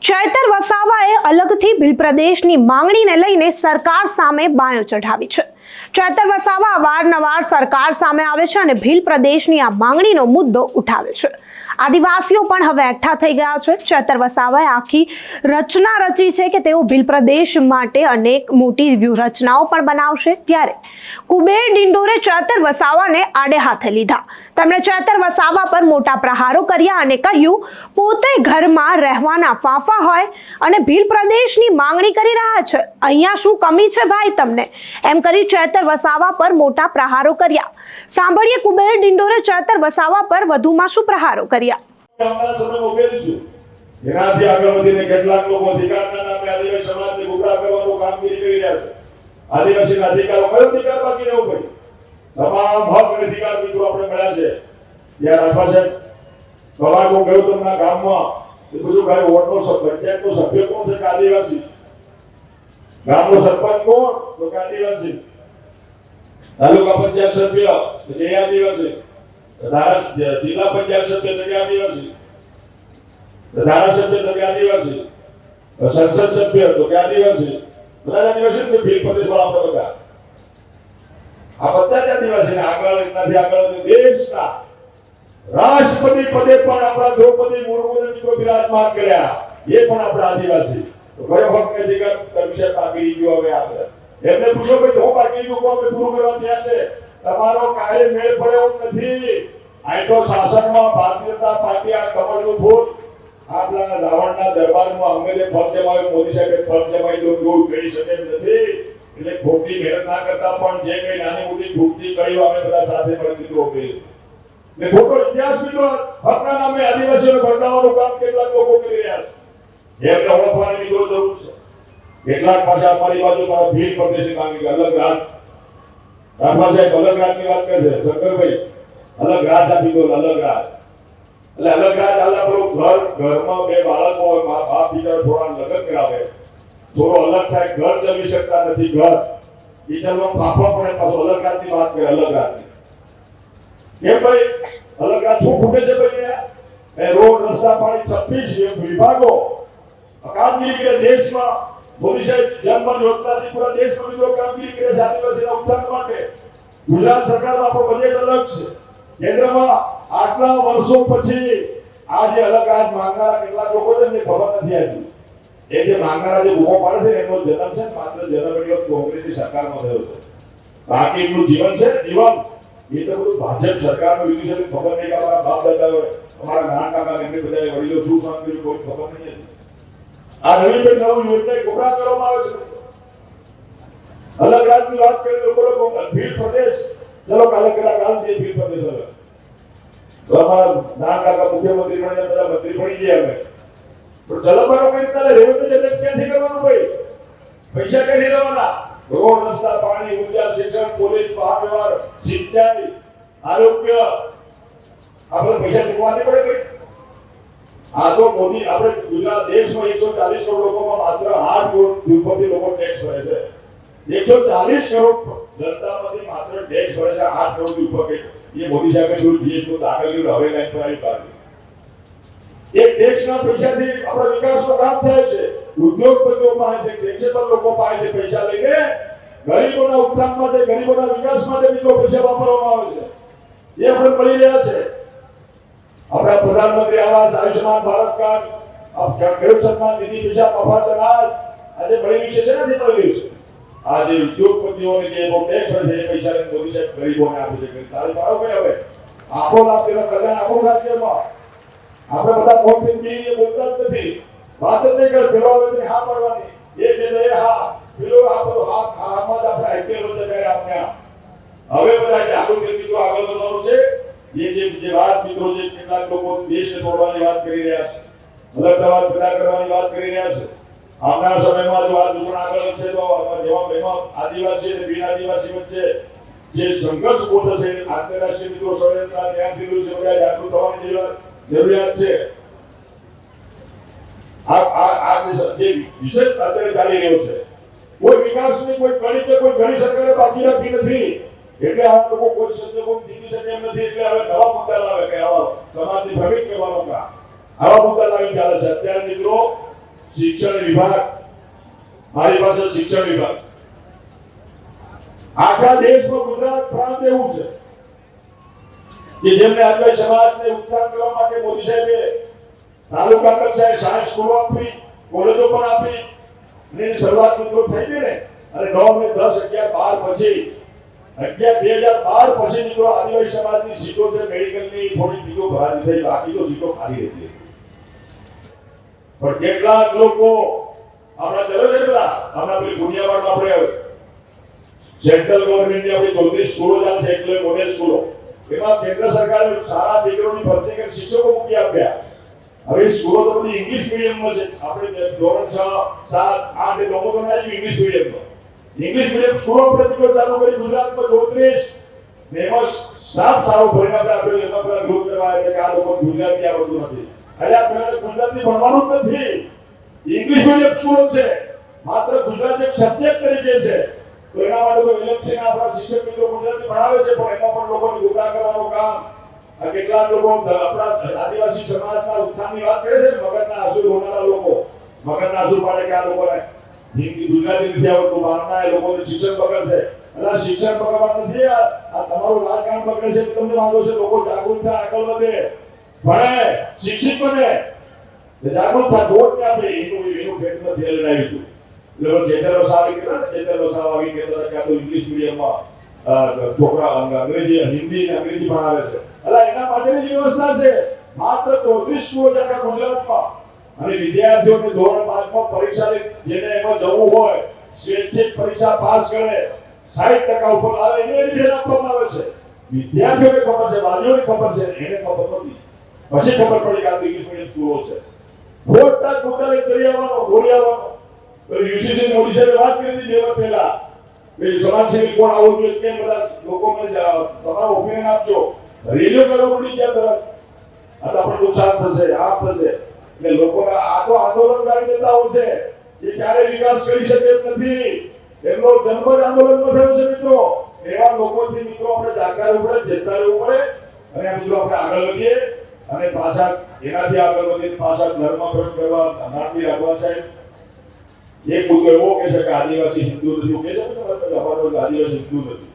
ચૈતર વસાવાએ અલગથી ભીલ પ્રદેશની માંગણીને લઈને સરકાર સામે બાયો ચઢાવી છે। ચૈતર વસાવા અવારનવાર સરકાર સામે આવે છે અને ભીલ પ્રદેશની આ માંગણીનો મુદ્દો ઉઠાવે છે। આદિવાસીઓ પણ હવે એકઠા થઈ ગયા છે। ચૈતર વસાવાએ આખી રચના રચી છે કે તેઓ ભીલ પ્રદેશ માટે અનેક મોટી વ્યૂહરચનાઓ પણ બનાવશે। ત્યારે કુબેર ડિંડોરે ચૈતર વસાવાને આડે હાથે લીધા। તેમણે ચૈતર વસાવા પર મોટા પ્રહારો કર્યા અને કહ્યું પોતે ઘરમાં રહેવાના ફાંફા હોય અને ભીલ પ્રદેશની માંગણી કરી રહ્યા છે। અહીંયા શું કમી છે ભાઈ તમને, એમ કરી ચૈતર વસાવા પર મોટા પ્રહારો કર્યા। સાંભળીએ કુબેર ડિંડોરે ચૈતર વસાવા પર વધુમાં શું પ્રહારો કર્યા। એનાથી આગળ વધીને કેટલાક લોકો અધિકારના નામે આદિવાસી સમાજને ગુમરાહ કરવાનું કામગીરી કરી રહ્યા છે। આદિવાસીના અધિકારો કયો અધિકાર બાકી રહ્યો ભાઈ? તમામ હક અને અધિકાર મિત્રો આપણે મળ્યા છે। ત્યાં રાખવા છે કવાકો ગયો તમારા ગામમાં એ પૂછું ભાઈ વોટનો પંચાયતનો સભ્ય કોણ છે? આદિવાસી। ગામનો સરપંચ કોણ? તો આદિવાસી। તાલુકા પંચાયત સભ્ય તો એ આદિવાસી। જિલ્લા પંચાયત સભ્ય તો આદિવાસી। ધારાસભ્ય તો આદિવાસી। સંસદ સભ્ય તો આદિવાસી। બધા આદિવાસી ને ભીલ પ્રદેશ વાળા બધા આ બધા જ આદિવાસી આગળ નથી આગળ દેશના રાષ્ટ્રપતિ પદે પણ આપણા દ્રૌપદી મુર્મુને મિત્રો બિરાજમાન કર્યા। એ પણ આપણા આદિવાસી। તો કયો હક ને અધિકાર વિશે બાકી ગયો? હવે આપણે એમને પૂછો કે હું બાકી ગયું કોને પૂરું કરવા ત્યાં છે? તમારો કાર્ય મેળ પડ્યો નથી। આ તો શાસનમાં ભારતીય જનતા પાર્ટી આ કમળનું ફૂલ આપણા રાવણના દરબારમાં અંગ્રેજે પગ જમાવ્યો, મોદી સાહેબે પગ જમાવી દો એવું કરી શકે એમ નથી। એટલે ખોટી મહેનત ના કરતા પણ જે કઈ નાની મોટી ભૂખથી કર્યું અમે બધા સાથે મળી મિત્રો કરી ને ખોટો ઇતિહાસ મિત્રો હકના નામે આદિવાસીઓને ભડકાવવાનું કામ કેટલાક લોકો કરી રહ્યા છે। એમને ઓળખવાની મિત્રો જરૂર છે। કેટલાક પાછા અમારી બાજુ ભીલ પ્રદેશની માંગણી અલગ રાત રાખવા સાહેબ અલગ રાતની વાત કરે છે શંકરભાઈ। અલગ રાત આપી દો, અલગ રાત એટલે અલગ રાત આલા પેલો ઘરમાં બે બાળકો હોય, મા બાપ બીજા છોરાને લગ્ન કરાવે, છોરો અલગ થાય, ઘર ચલાવી શકતા નથી, ઘર બીજામાં ફાફા પડે, પાછો અલગ રાતની વાત કરે અલગ રાતની। કેમ ભાઈ અલગ રાત શું ફૂટે છે ભાઈ? એ રોડ રસ્તા પાણી 26 વિભાગો કામગીરી કરે દેશમાં। મોદી સાહેબ જન્મ યોજનાથી પૂરા દેશમાં મિત્રો કામગીરી કરે છે આદિવાસીના ઉત્થાન માટે। ગુજરાત સરકારનો આપણો બજેટ અલગ છે। કેન્દ્રમાં આટલા વર્ષો પછી આ જે અલગ રાજ માંગનારા કેટલાક લોકો છે એમને ખબર નથી આવતી। એ જે માંગનારા જે ઉભો પાડે છે એનો જન્મ છે માત્ર જન્મ કોંગ્રેસની સરકારમાં થયો છે। બાકી એમનું જીવન છે જીવન એ તો બધું ભાજપ સરકારનું લીધું છે। ખબર નહીં કે અમારા બાપ દાદા હોય, અમારા નાના કાકા એમને બધા વડીલો શું કામ કર્યું કોઈ ખબર નહીં હતી। આ નવી નવી યોજના ગુમરાહ કરવામાં આવે છે। અલગ રાજની વાત કરીએ લોકો ભીલ પ્રદેશ ચલો કાલે કાલ જે ભીલ પ્રદેશ હવે અમારા નાના કાકા મુખ્યમંત્રી બન્યા, બધા મંત્રી બની ગયા હવે પણ ચલવાનો કઈ કાલે રેવન્યુ જનરેટ ક્યાંથી કરવાનું ભાઈ? પૈસા ક્યાંથી લેવાના? રોડ રસ્તા પાણી ઉર્જા શિક્ષણ પોલીસ વાહન વ્યવહાર સિંચાઈ આરોગ્ય આપણે પૈસા ચૂકવવાની પડે ભાઈ। આ તો મોદી આપણે ગુજરાત દેશમાં 140 કરોડ લોકોમાં માત્ર 8 કરોડ ઉદ્યોગપતિ લોકો ટેક્સ ભરે છે। 140 કરોડ જનતામાંથી માત્ર ટેક્સ ભરે છે 8 કરોડ ઉદ્યોગપતિ। ये मोदी साहब ने जो जीएसटी दाखिल કર્યું હવે લાઈન પર આવી પાડી એક ટેક્સના પૈસાથી આપણા વિકાસનો કામ થાય છે। ઉદ્યોગપતિઓ પાસે ટેક્સેબલ લોકો પાસે પૈસા લઈને ગરીબોના ઉત્થાન માટે ગરીબોના વિકાસ માટે બીજો પૈસા વાપરવામાં આવે છે। એ આપણે મળી રહ્યા છે। આપણા પ્રધાનમંત્રી આવાસ, આયુષ્માન ભારત કાર્ડ, ખેડૂત સન્માન નિધિ, પૈસા મફત અનાજ આજે મળી રહ્યું છે નથી મળી રહ્યું છે। આજે ઉદ્યોગપતિઓને જે ટેક્સ ભરે છે એ પૈસા મોદી સાહેબ ગરીબોને આપે છે। તારે પાડો કે હવે આપણો લાભ તેનો કલ્યાણ આપણું રાજ્યમાં આપણે બધા મોટી બીએ બોલતા જ નથી, વાત જ નહીં કરે પેલો આવે હા પડવાની એ બે દે હા પેલો આ બધો હા આમાં જ આપણે આઈપીએલ છે ત્યારે આપણે હવે બધા જાગૃત મિત્રો આગળ વધવાનું છે। જે વાત મિત્રો જે કેટલાક લોકો દેશને તોડવાની વાત કરી રહ્યા છે, અલગતાવાદ પેદા કરવાની વાત કરી રહ્યા છે। આવનારા સમયમાં જો આ દૂષણ આગળ વધશે તો એમાં આદિવાસી અને બિન આદિવાસી વચ્ચે જે સંઘર્ષ ઉભો થશે આંતરરાષ્ટ્રીય મિત્રો ષડયંત્ર ધ્યાનથી રહ્યું છે, બધા જાગૃત થવાની જરૂરિયાત છે। આ જે વિષય અત્યારે ચાલી રહ્યો છે કોઈ વિકાસની કોઈ કડી કે કોઈ ઘણી સરકારે બાકી રાખી નથી એટલે આ લોકો કોઈ સંજોગો જીતી શકે એમ નથી। એટલે હવે નવા મુદ્દા લાવે કે આવા સમાજની ભ્રમિત કરવાનું કામ આવા મુદ્દા લાવી ચાલે છે। અત્યારે મિત્રો શિક્ષણ વિભાગ, મારી પાસે શિક્ષણ વિભાગ, આખા દેશમાં ગુજરાત પ્રાંત એવું છે કે જેમને આદિવાસી સમાજને ઉત્થાન કરવા માટે મોદી સાહેબે તાલુકા કક્ષાએ સાયન્સ સ્કૂલો આપી, કોલેજો પણ આપી, એની શરૂઆત મિત્રો થઈ ગઈ ને. અને 9 ને 10 11 12 પછી 2012 પછી મિત્રો આદિવાસી સમાજની સીટો છે મેડિકલની થોડી સીટો ભરાતી થઈ, બાકી તો સીટો ખાલી હતી. પણ કેટલાક લોકો આપણા ચલો છે પેલા આપણા પેલી દુનિયામાં આપણે સેન્ટ્રલ ગવર્મેન્ટની આપણી 34 સ્કૂલો ચાલશે, એટલે મોડેલ સ્કૂલો, એમાં કેન્દ્ર સરકારે સારા દીકરોની ભરતી કરી શિક્ષકો મૂકી આપ્યા. હવે સ્કૂલો તો બધી ઇંગ્લિશ મીડિયમમાં છે. આપણે ધોરણ 6 7 8 એ લોકો તો ના ઇંગ્લિશ મીડિયમમાં, ઇંગ્લિશ મીડિયમ સ્કૂલો પ્રતિકોળ ચાલુ કરી ગુજરાતમાં 34 ને એમાં સ્ટાફ સારો ભરીને આપ્યો. એમાં પેલા ગ્રુપ કરવા એટલે કે આ લોકો ગુજરાતી આવડતું નથી, એટલે આ પેલા ગુજરાતી ભણવાનું જ નથી, ઇંગ્લિશ મીડિયમ સ્કૂલો છે, માત્ર ગુજરાતી એક સબ્જેક્ટ તરીકે છે. તો એના માટે તો વિલક્ષણ આપણા શિક્ષક મિત્રો ગુજરાતી ભણાવે છે, પણ એમાં પણ લોકોની ઉદાર કરવાનું કામ. આ કેટલાક લોકો આપણા આદિવાસી સમાજના ઉત્થાનની વાત કરે છે, મગજના આંસુ રોનારા લોકો, મગજના આંસુ પાડે કે આ લોકોને હિન્દી ગુજરાતી નથી આવડતું, બહારના એ લોકોને શિક્ષણ બગડ છે. એટલે શિક્ષણ બગડવા નથી, આ તમારું રાજકારણ બગડે છે. તમને વાંધો છે, લોકો જાગૃત થાય, આગળ વધે, ભણે, શિક્ષિત બને, જાગૃત થાય, વોટ ને આપે. એનું ભેટમાં ધ્યેય લડાવ્યું હતું. એટલે ચેતર વસાવી કહેતા ને, ચેતર વસાવી કહેતા કે આ તો ઇંગ્લિશ મીડિયમમાં છોકરા અંગ્રેજી હિન્દી ને અંગ્રેજી ભણાવે છે. એટલે એના માટેની વ્યવસ્થા છે. માત્ર 34 સ્કૂલો છે આખા ગુજરાતમાં. અને વિદ્યાર્થીઓને ધોરણ 5 માં પરીક્ષા જેને એમાં જવું હોય, સ્વૈચ્છિક પરીક્ષા પાસ કરે, 60% ઉપર આવે, એને એડમિશન આપવામાં આવે છે. વિદ્યાર્થીઓને ખબર છે, વાલીઓને ખબર છે, એને ખબર નથી. પછી ખબર પડી કે આ ઇંગ્લિશ મીડિયમ સ્કૂલો છે. ખોટા કુતરે કરી આવવાનો, દોડી આવવાનો. તો યુસીસી મોદી સાહેબે વાત કરી હતી 2 વર્ષ પહેલા, કે સમાજસેવી કોણ આવવું જોઈએ, કેમ બધા લોકો મને તમારો ઓપિનિયન આપજો. રેડિયો કરવા પડી ગયા તરત, આ તો આપણે નુકસાન થશે, આ થશે. એટલે લોકોના આ તો આંદોલનકારી નેતાઓ છે, એ ક્યારે વિકાસ કરી શકે એમ નથી. એમનો જન્મ જ આંદોલનમાં થયો છે મિત્રો. એવા લોકોથી મિત્રો આપણે જાગતા રહેવું પડે, ચેતતા રહેવું પડે. અને આ મિત્રો આપણે આગળ વધીએ અને પાછા એનાથી આગળ વધીને પાછા ધર્મ પ્રયોગ કરવા, નાથી રાખવા સાહેબ. એક મુદ્દો એવો કે છે કે આદિવાસી હિન્દુ નથી, કે છે કે આદિવાસી હિન્દુ નથી.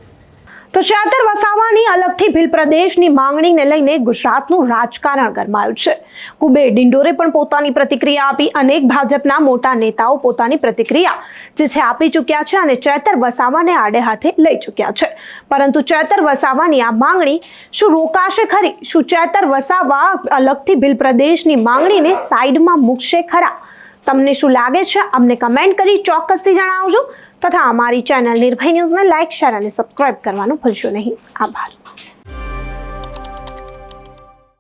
તો ચેતર વસાવાની અલગથી ભીલ પ્રદેશની માંગણીને લઈને ગુજરાતનું રાજકારણ ગરમાયું છે. કુબેર ડિંડોરે પણ પોતાની પ્રતિક્રિયા આપી, અનેક ભાજપના મોટા નેતાઓ પોતાની પ્રતિક્રિયા જે છે આપી ચૂક્યા છે અને ચેતર વસાવાને આડે હાથે લઈ ચૂક્યા છે. પરંતુ ચેતર વસાવાની આ માંગણી શું રોકાશે ખરી? શું ચેતર વસાવા અલગથી ભીલ પ્રદેશની માંગણીને સાઈડમાં મૂકશે ખરા? તમને શું લાગે છે? અમને કમેન્ટ કરી ચોક્કસથી જણાવજો. તથા અમારી ચેનલ નિર્ભય ન્યૂઝને લાઇક, શેર અને સબસ્ક્રાઇબ કરવાનું ભૂલશો નહીં. આભાર.